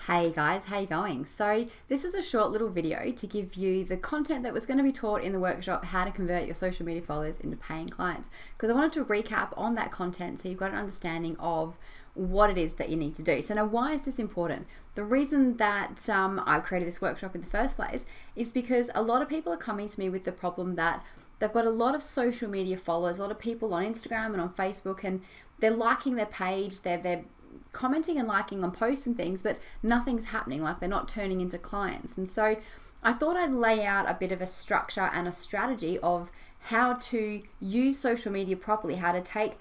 Hey guys, how you going? So this is a short little video to give you the content that was going to be taught in the workshop, how to convert your social media followers into paying clients. Because I wanted to recap on that content so you've got an understanding of what it is that you need to do. So now, why is this important? The reason that I've created this workshop in the first place is because a lot of people are coming to me with the problem that they've got a lot of social media followers, a lot of people on Instagram and on Facebook, and they're liking their page, they're commenting and liking on posts and things, but nothing's happening, like they're not turning into clients. And so I thought I'd lay out a bit of a structure and a strategy of how to use social media properly, how to take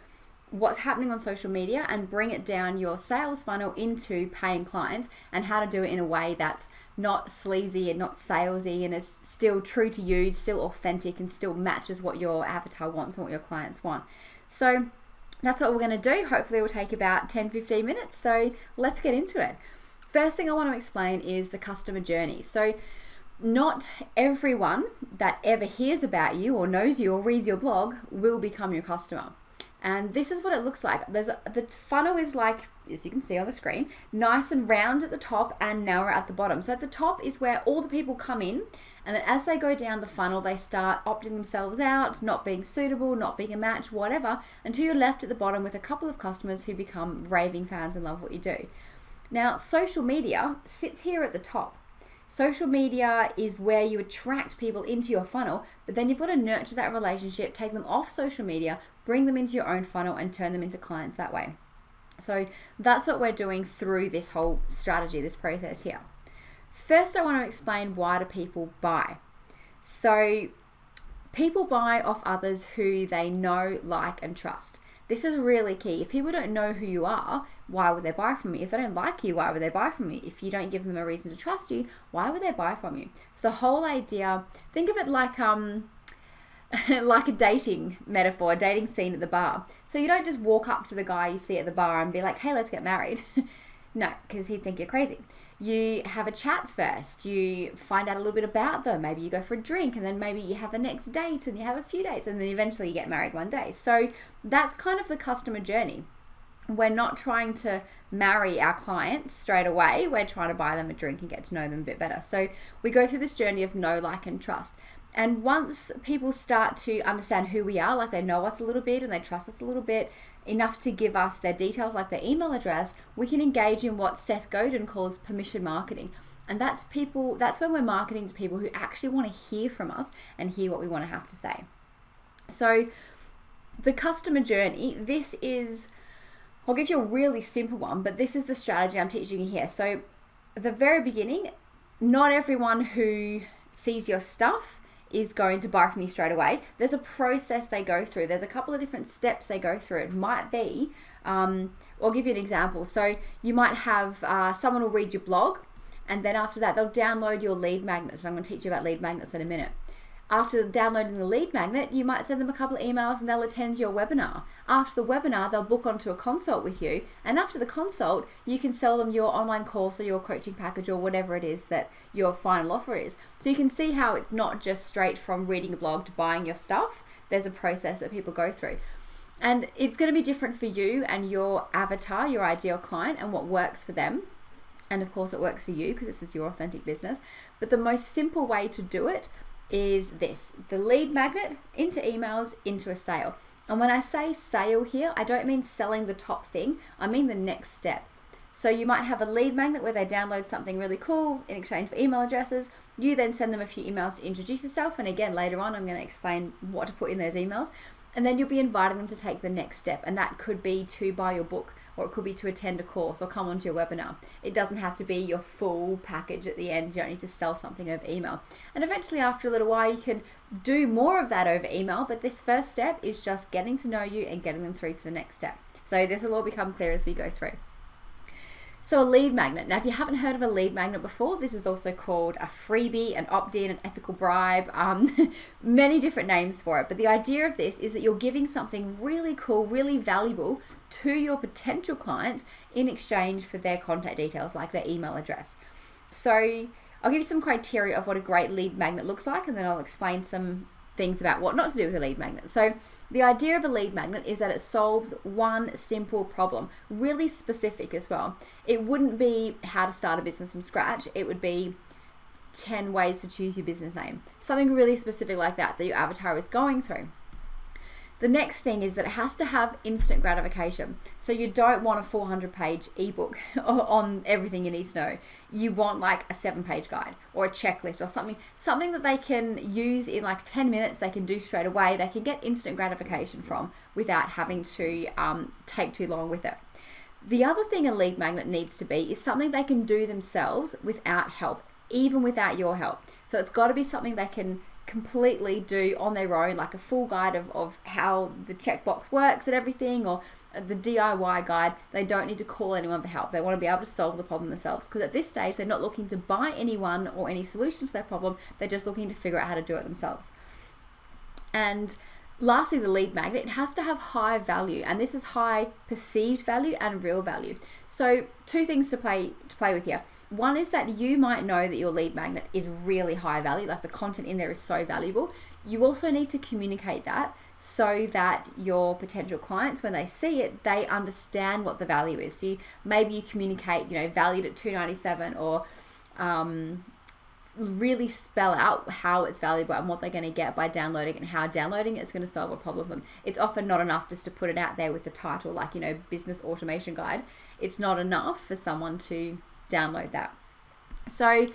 what's happening on social media and bring it down your sales funnel into paying clients, and how to do it in a way that's not sleazy and not salesy and is still true to you, still authentic, and still matches what your avatar wants and what your clients want. So that's what we're going to do. Hopefully it will take about 10-15 minutes. So let's get into it. First thing I want to explain is the customer journey. So not everyone that ever hears about you or knows you or reads your blog will become your customer. And this is what it looks like. The funnel is like, as you can see on the screen, nice and round at the top and narrow at the bottom. So at the top is where all the people come in, and then as they go down the funnel, they start opting themselves out, not being suitable, not being a match, whatever, until you're left at the bottom with a couple of customers who become raving fans and love what you do. Now, social media sits here at the top. Social media is where you attract people into your funnel, but then you've got to nurture that relationship, take them off social media, bring them into your own funnel and turn them into clients that way. So that's what we're doing through this whole strategy, this process here. First, I want to explain, why do people buy? So people buy off others who they know, like, and trust. This is really key. If people don't know who you are, why would they buy from you? If they don't like you, why would they buy from you? If you don't give them a reason to trust you, why would they buy from you? So the whole idea, think of it like like a dating metaphor, a dating scene at the bar. So you don't just walk up to the guy you see at the bar and be like, hey, let's get married. No, because he'd think you're crazy. You have a chat first, you find out a little bit about them, maybe you go for a drink, and then maybe you have a next date and you have a few dates, and then eventually you get married one day. So that's kind of the customer journey. We're not trying to marry our clients straight away, we're trying to buy them a drink and get to know them a bit better. So we go through this journey of know, like, and trust. And once people start to understand who we are, like they know us a little bit and they trust us a little bit, enough to give us their details, like their email address, we can engage in what Seth Godin calls permission marketing. And that's when we're marketing to people who actually want to hear from us and hear what we want to have to say. So the customer journey, I'll give you a really simple one, but this is the strategy I'm teaching you here. So at the very beginning, not everyone who sees your stuff is going to buy from you straight away. There's a process they go through. There's a couple of different steps they go through. It might be, I'll give you an example. So you might have someone will read your blog, and then after that they'll download your lead magnets. I'm going to teach you about lead magnets in a minute. After downloading the lead magnet, you might send them a couple of emails and they'll attend your webinar. After the webinar, they'll book onto a consult with you. And after the consult, you can sell them your online course or your coaching package or whatever it is that your final offer is. So you can see how it's not just straight from reading a blog to buying your stuff. There's a process that people go through. And it's going to be different for you and your avatar, your ideal client, and what works for them. And of course, it works for you because this is your authentic business. But the most simple way to do it is this: the lead magnet into emails, into a sale. And when I say sale here, I don't mean selling the top thing, I mean the next step. So you might have a lead magnet where they download something really cool in exchange for email addresses. You then send them a few emails to introduce yourself, and again later on I'm going to explain what to put in those emails. And then you'll be inviting them to take the next step, and that could be to buy your book, or it could be to attend a course or come onto your webinar. It doesn't have to be your full package at the end. You don't need to sell something over email. And eventually after a little while you can do more of that over email, but this first step is just getting to know you and getting them through to the next step. So this will all become clear as we go through. So a lead magnet. Now, if you haven't heard of a lead magnet before, this is also called a freebie, an opt-in, an ethical bribe, many different names for it. But the idea of this is that you're giving something really cool, really valuable to your potential clients in exchange for their contact details, like their email address. So I'll give you some criteria of what a great lead magnet looks like, and then I'll explain some things about what not to do with a lead magnet. So the idea of a lead magnet is that it solves one simple problem, really specific as well. It wouldn't be how to start a business from scratch. It would be 10 ways to choose your business name. Something really specific like that your avatar is going through. The next thing is that it has to have instant gratification. So you don't want a 400-page ebook on everything you need to know. You want like a 7-page guide or a checklist or something that they can use in like 10 minutes, they can do straight away, they can get instant gratification from without having to take too long with it. The other thing a lead magnet needs to be is something they can do themselves without help, even without your help. So it's got to be something they can completely do on their own, like a full guide of how the checkbox works and everything, or the DIY guide. They don't need to call anyone for help. They want to be able to solve the problem themselves, because at this stage they're not looking to buy anyone or any solution to their problem. They're just looking to figure out how to do it themselves. And lastly, the lead magnet, it has to have high value, and this is high perceived value and real value. So 2 things to play with here. One is that you might know that your lead magnet is really high value, like the content in there is so valuable. You also need to communicate that so that your potential clients, when they see it, they understand what the value is. So maybe you communicate, valued at $297, or really spell out how it's valuable and what they're going to get by downloading it, and how downloading it is going to solve a problem for them. It's often not enough just to put it out there with the title, like, business automation guide. It's not enough for someone to download that. So I'll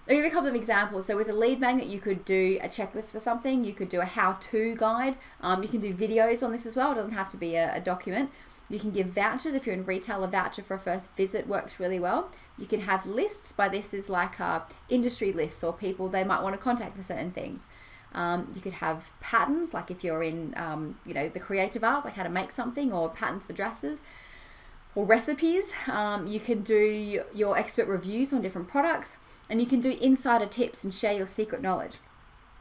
give you a couple of examples. So with a lead magnet, you could do a checklist for something. You could do a how-to guide. You can do videos on this as well. It doesn't have to be a document. You can give vouchers. If you're in retail, a voucher for a first visit works really well. You can have lists. By this is like industry lists, or people they might want to contact for certain things. You could have patterns, like if you're in the creative arts, like how to make something, or patterns for dresses, or recipes. You can do your expert reviews on different products, and you can do insider tips and share your secret knowledge.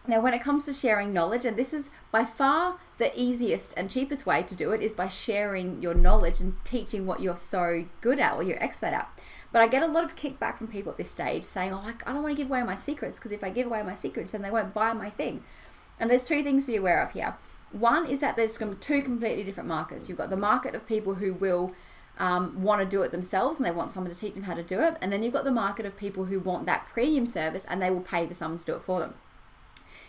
Now, when it comes to sharing knowledge, and this is by far the easiest and cheapest way to do it, is by sharing your knowledge and teaching what you're so good at or you're expert at. But I get a lot of kickback from people at this stage saying, I don't want to give away my secrets, because if I give away my secrets, then they won't buy my thing. And there's 2 things to be aware of here. One is that there's 2 completely different markets. You've got the market of people who will want to do it themselves, and they want someone to teach them how to do it. And then you've got the market of people who want that premium service, and they will pay for someone to do it for them.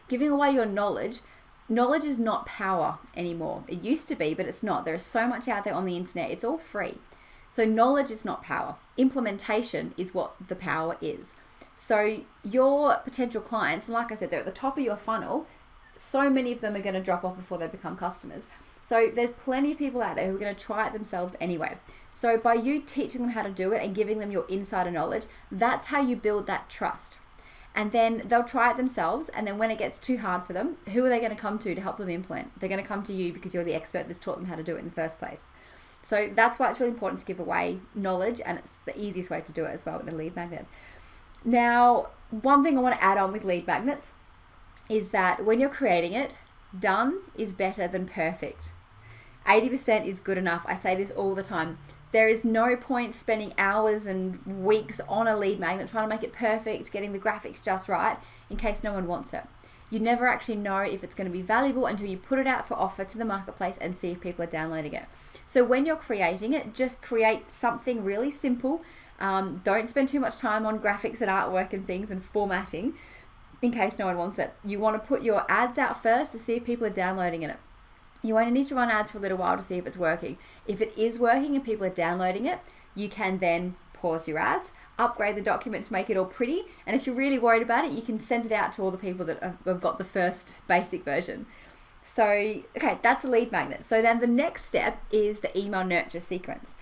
Giving away your knowledge is not power anymore. It used to be, but it's not. There is so much out there on the internet. It's all free. So knowledge is not power. Implementation is what the power is. So your potential clients, and like I said, they're at the top of your funnel. So many of them are going to drop off before they become customers. So there's plenty of people out there who are going to try it themselves anyway. So by you teaching them how to do it and giving them your insider knowledge, that's how you build that trust. And then they'll try it themselves, and then when it gets too hard for them, who are they going to come to help them implement? They're going to come to you, because you're the expert that's taught them how to do it in the first place. So that's why it's really important to give away knowledge, and it's the easiest way to do it as well with a lead magnet. Now, one thing I want to add on with lead magnets is that when you're creating it, done is better than perfect. 80% is good enough. I say this all the time. There is no point spending hours and weeks on a lead magnet trying to make it perfect, getting the graphics just right, in case no one wants it. You never actually know if it's going to be valuable until you put it out for offer to the marketplace and see if people are downloading it. So when you're creating it, just create something really simple. Don't spend too much time on graphics and artwork and things and formatting, in case no one wants it. You want to put your ads out first to see if people are downloading it. You only need to run ads for a little while to see if it's working. If it is working and people are downloading it, you can then pause your ads, upgrade the document to make it all pretty, and if you're really worried about it, you can send it out to all the people that have got the first basic version. So, okay, that's a lead magnet. So then the next step is the email nurture sequence.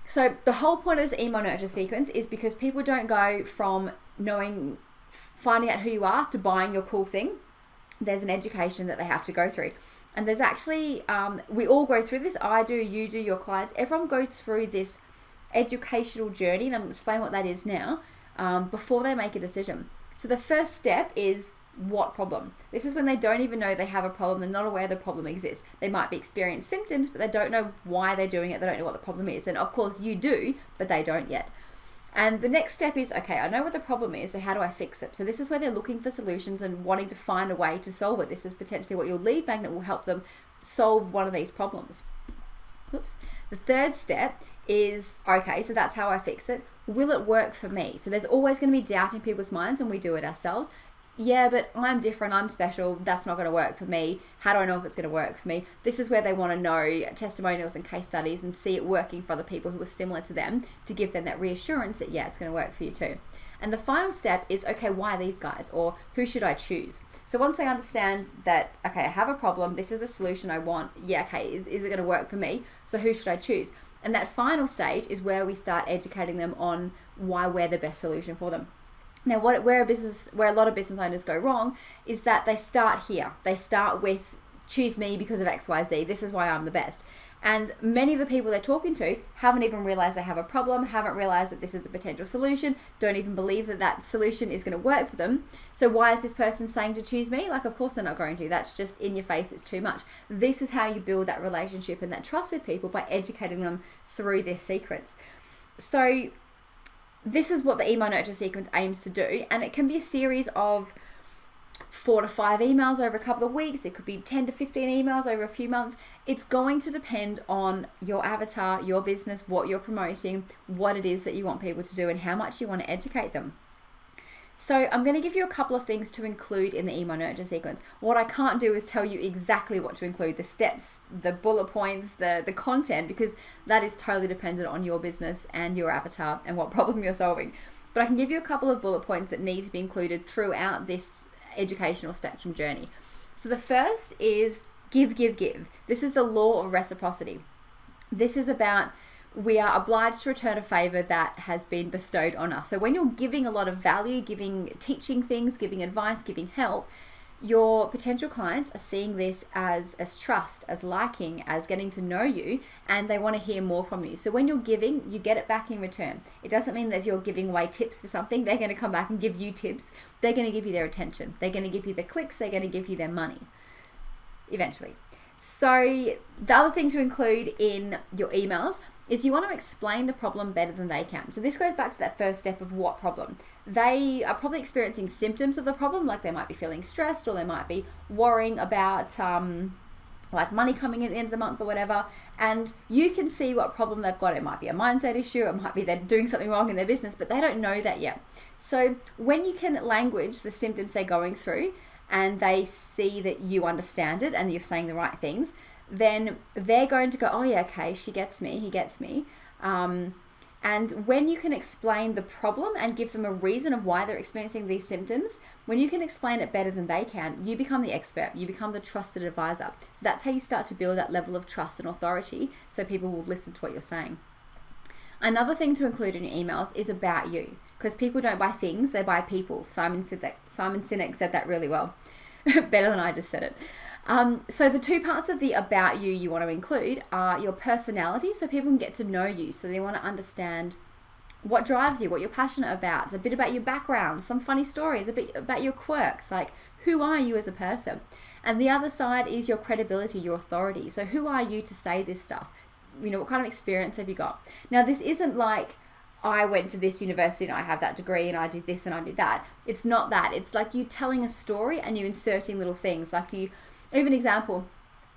So the whole point of this email nurture sequence is because people don't go from finding out who you are to buying your cool thing. There's an education that they have to go through. And there's actually, we all go through this. I do, you do, your clients. Everyone goes through this educational journey, and I'm going to explain what that is now, before they make a decision. So the first step is what problem? This is when they don't even know they have a problem. They're not aware the problem exists. They might be experiencing symptoms, but they don't know why they're doing it. They don't know what the problem is. And of course you do, but they don't yet. And the next step is, okay, I know what the problem is, so how do I fix it? So this is where they're looking for solutions and wanting to find a way to solve it. This is potentially what your lead magnet will help them solve one of these problems. Oops. The third step is, okay, so that's how I fix it. Will it work for me? So there's always going to be doubt in people's minds, and we do it ourselves. Yeah, but I'm different, I'm special, that's not going to work for me. How do I know if it's going to work for me? This is where they want to know testimonials and case studies and see it working for other people who are similar to them, to give them that reassurance that, yeah, it's going to work for you too. And the final step is, okay, why these guys? Or who should I choose? So once they understand that, okay, I have a problem, this is the solution I want, yeah, okay, is it going to work for me? So who should I choose? And that final stage is where we start educating them on why we're the best solution for them. Now, where a lot of business owners go wrong is that they start here. They start with, choose me because of X, Y, Z. This is why I'm the best. And many of the people they're talking to haven't even realized they have a problem, haven't realized that this is the potential solution, don't even believe that that solution is going to work for them. So why is this person saying to choose me? Like, of course they're not going to. That's just in your face. It's too much. This is how you build that relationship and that trust with people, by educating them through this sequence. So this is what the email nurture sequence aims to do, and it can be a series of 4 to 5 emails over a couple of weeks. It could be 10 to 15 emails over a few months. It's going to depend on your avatar, your business, what you're promoting, what it is that you want people to do, and how much you want to educate them. So I'm going to give you a couple of things to include in the email nurture sequence. What I can't do is tell you exactly what to include, the steps, the bullet points, the content, because that is totally dependent on your business and your avatar and what problem you're solving. But I can give you a couple of bullet points that need to be included throughout this educational spectrum journey. So the first is give, give, give. This is the law of reciprocity. This is about, we are obliged to return a favor that has been bestowed on us. So when you're giving a lot of value, teaching things, giving advice, giving help, your potential clients are seeing this as trust, as liking, as getting to know you, and they want to hear more from you. So when you're giving, you get it back in return. It doesn't mean that if you're giving away tips for something, they're going to come back and give you tips. They're going to give you their attention. They're going to give you the clicks. They're going to give you their money eventually. So the other thing to include in your emails is you want to explain the problem better than they can. So this goes back to that first step of what problem. They are probably experiencing symptoms of the problem, like they might be feeling stressed, or they might be worrying about like money coming in at the end of the month or whatever, and you can see what problem they've got. It might be a mindset issue, it might be they're doing something wrong in their business, but they don't know that yet. So when you can language the symptoms they're going through, and they see that you understand it and you're saying the right things, then they're going to go, oh yeah, okay, she gets me, he gets me. And when you can explain the problem and give them a reason of why they're experiencing these symptoms, when you can explain it better than they can, you become the expert, you become the trusted advisor. So that's how you start to build that level of trust and authority, so people will listen to what you're saying. Another thing to include in your emails is about you, because people don't buy things, they buy people. Simon Sinek said that really well, better than I just said it. So the two parts of the about you want to include are your personality, so people can get to know you, so they want to understand what drives you, what you're passionate about, a bit about your background, some funny stories, a bit about your quirks, like who are you as a person. And the other side is your credibility, your authority. So who are you to say this stuff? You know, what kind of experience have you got? Now, this isn't like, I went to this university and I have that degree and I did this and I did that. It's not that. It's like you telling a story and you inserting little things. Like you, even example,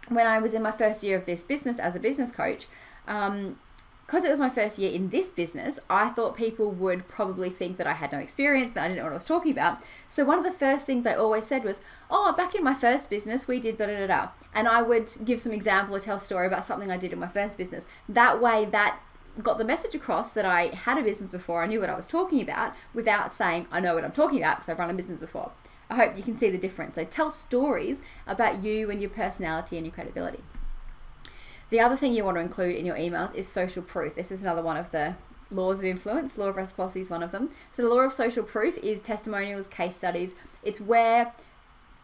when I was in my first year of this business as a business coach, because it was my first year in this business, I thought people would probably think that I had no experience, that I didn't know what I was talking about. So one of the first things I always said was, oh, back in my first business, we did da-da-da-da. And I would give some example or tell a story about something I did in my first business. That way, that got the message across that I had a business before, I knew what I was talking about, without saying I know what I'm talking about because I've run a business before. I hope you can see the difference. So tell stories about you and your personality and your credibility. The other thing you want to include in your emails is social proof. This is another one of the laws of influence. Law of reciprocity is one of them. So the law of social proof is testimonials, case studies. It's where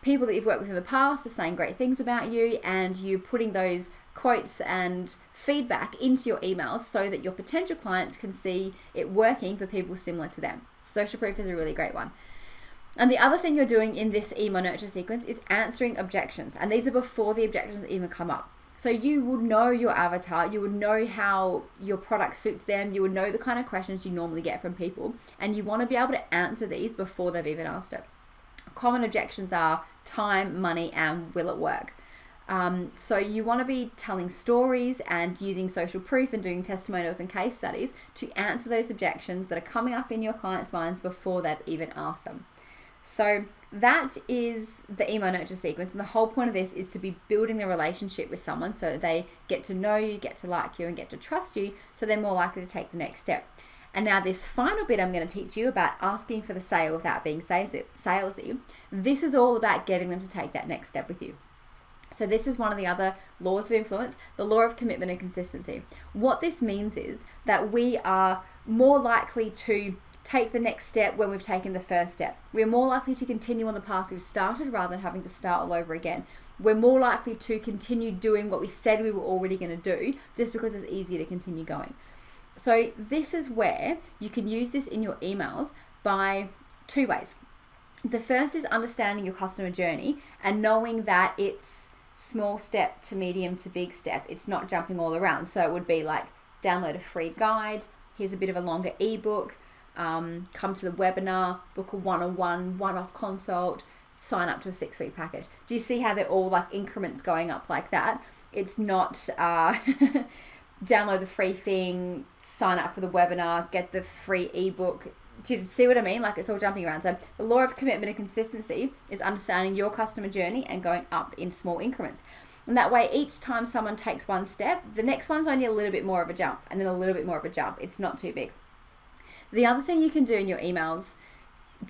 people that you've worked with in the past are saying great things about you, and you putting those quotes and feedback into your emails so that your potential clients can see it working for people similar to them. Social proof is a really great one. And the other thing you're doing in this email nurture sequence is answering objections. And these are before the objections even come up. So you would know your avatar, you would know how your product suits them, you would know the kind of questions you normally get from people, and you want to be able to answer these before they've even asked it. Common objections are time, money, and will it work? So you want to be telling stories and using social proof and doing testimonials and case studies to answer those objections that are coming up in your clients' minds before they've even asked them. So that is the email nurture sequence, and the whole point of this is to be building the relationship with someone so that they get to know you, get to like you, and get to trust you, so they're more likely to take the next step. And now this final bit I'm going to teach you about asking for the sale without being salesy. This is all about getting them to take that next step with you. So this is one of the other laws of influence, the law of commitment and consistency. What this means is that we are more likely to take the next step when we've taken the first step. We're more likely to continue on the path we've started rather than having to start all over again. We're more likely to continue doing what we said we were already going to do just because it's easier to continue going. So this is where you can use this in your emails by two ways. The first is understanding your customer journey and knowing that it's small step to medium to big step. It's not jumping all around. So it would be like download a free guide, here's a bit of a longer ebook, come to the webinar, book a one-on-one, one-off consult, sign up to a 6-week package. Do you see how they're all like increments going up like that? It's not download the free thing, sign up for the webinar, get the free ebook. Do you see what I mean? Like it's all jumping around. So the law of commitment and consistency is understanding your customer journey and going up in small increments. And that way, each time someone takes one step, the next one's only a little bit more of a jump and then a little bit more of a jump. It's not too big. The other thing you can do in your emails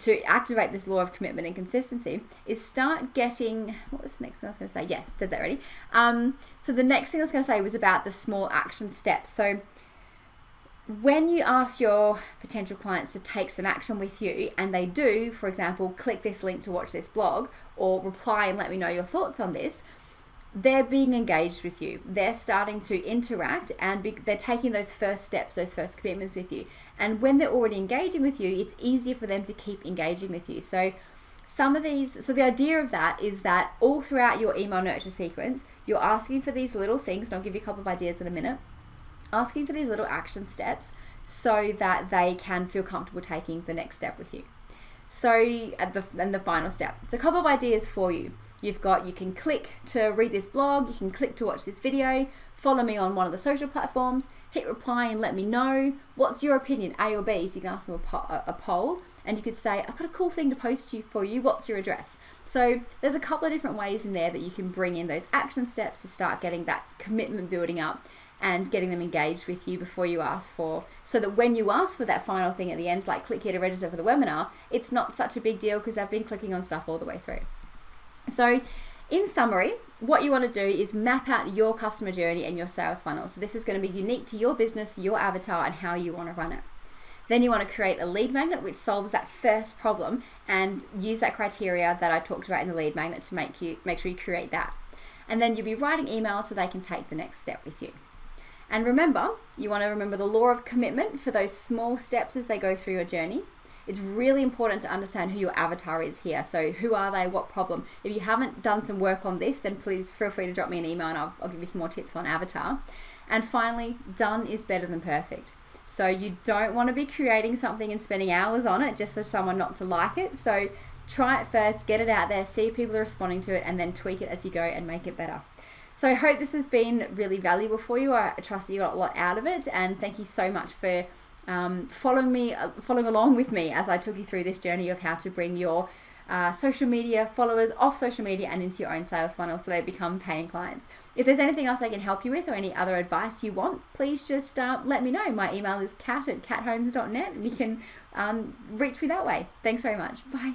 to activate this law of commitment and consistency is start getting, what was the next thing I was going to say? Yeah, said that already. So the next thing I was going to say was about the small action steps. So when you ask your potential clients to take some action with you and they do, for example, click this link to watch this blog or reply and let me know your thoughts on this, they're being engaged with you. They're starting to interact and they're taking those first steps, those first commitments with you. And when they're already engaging with you, it's easier for them to keep engaging with you. So the idea of that is that all throughout your email nurture sequence, you're asking for these little things, and I'll give you a couple of ideas in a minute, asking for these little action steps so that they can feel comfortable taking the next step with you. So and the final step. So a couple of ideas for you. You can click to read this blog, you can click to watch this video, follow me on one of the social platforms, hit reply and let me know, what's your opinion, A or B? So you can ask them a poll and you could say, I've got a cool thing to post for you, what's your address? So there's a couple of different ways in there that you can bring in those action steps to start getting that commitment building up and getting them engaged with you before you ask for, so that when you ask for that final thing at the end, like click here to register for the webinar, it's not such a big deal because they've been clicking on stuff all the way through. So in summary, what you want to do is map out your customer journey and your sales funnel. So this is going to be unique to your business, your avatar, and how you want to run it. Then you want to create a lead magnet which solves that first problem and use that criteria that I talked about in the lead magnet to make sure you create that. And then you'll be writing emails so they can take the next step with you. And remember, you want to remember the law of commitment for those small steps as they go through your journey. It's really important to understand who your avatar is here. So who are they? What problem? If you haven't done some work on this, then please feel free to drop me an email and I'll give you some more tips on avatar. And finally, done is better than perfect. So you don't want to be creating something and spending hours on it just for someone not to like it. So try it first, get it out there, see if people are responding to it, and then tweak it as you go and make it better. So I hope this has been really valuable for you. I trust that you got a lot out of it, and thank you so much for following along with me as I took you through this journey of how to bring your social media followers off social media and into your own sales funnel so they become paying clients. If there's anything else I can help you with or any other advice you want, please just let me know. My email is kat@kathomes.net and you can reach me that way. Thanks very much. Bye.